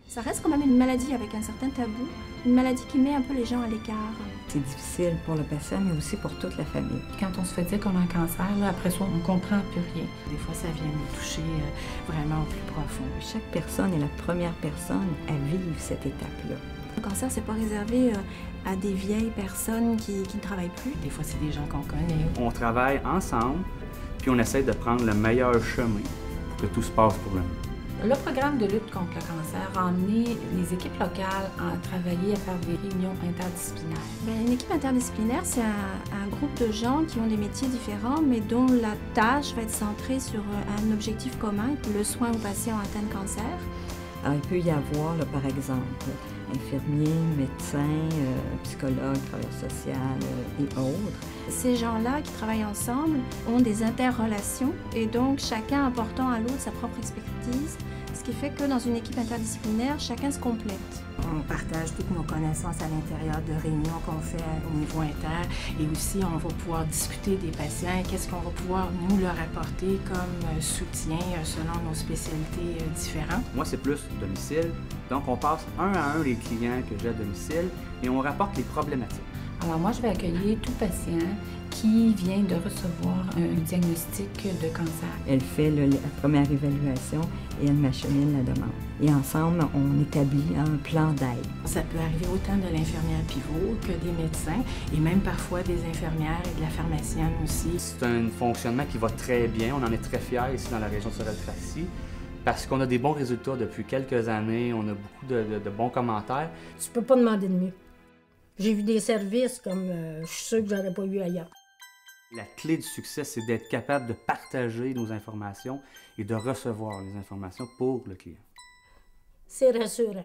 Ça reste quand même une maladie avec un certain tabou, une maladie qui met un peu les gens à l'écart. C'est difficile pour le patient, mais aussi pour toute la famille. Quand on se fait dire qu'on a un cancer, là, après ça, on ne comprend plus rien. Des fois, ça vient nous toucher vraiment au plus profond. Chaque personne est la première personne à vivre cette étape-là. Le cancer, c'est pas réservé à des vieilles personnes qui ne travaillent plus. Des fois, c'est des gens qu'on connaît. On travaille ensemble, puis on essaie de prendre le meilleur chemin pour que tout se passe pour le mieux. Le programme de lutte contre le cancer a amené les équipes locales à travailler, à faire des réunions interdisciplinaires. Une équipe interdisciplinaire, c'est un groupe de gens qui ont des métiers différents, mais dont la tâche va être centrée sur un objectif commun, le soin aux patients atteints de cancer. Alors, il peut y avoir, là, par exemple, infirmiers, médecins, psychologues, travailleurs sociaux et autres. Ces gens-là qui travaillent ensemble ont des interrelations et donc chacun apportant à l'autre sa propre expertise, ce qui fait que dans une équipe interdisciplinaire, chacun se complète. On partage toutes nos connaissances à l'intérieur de réunions qu'on fait au niveau inter et aussi on va pouvoir discuter des patients et qu'est-ce qu'on va pouvoir nous leur apporter comme soutien selon nos spécialités différentes. Moi, c'est plus domicile, donc on passe un à un les clients que j'ai à domicile et on rapporte les problématiques. Alors moi, je vais accueillir tout patient qui vient de recevoir un diagnostic de cancer. Elle fait la première évaluation et elle m'achemine la demande. Et ensemble, on établit un plan d'aide. Ça peut arriver autant de l'infirmière pivot que des médecins et même parfois des infirmières et de la pharmacienne aussi. C'est un fonctionnement qui va très bien. On en est très fiers ici dans la région de Sorel-Tracy parce qu'on a des bons résultats depuis quelques années. On a beaucoup de bons commentaires. Tu peux pas demander de mieux. J'ai vu des services comme je suis sûr que j'aurais pas eu ailleurs. La clé du succès, c'est d'être capable de partager nos informations et de recevoir les informations pour le client. C'est rassurant.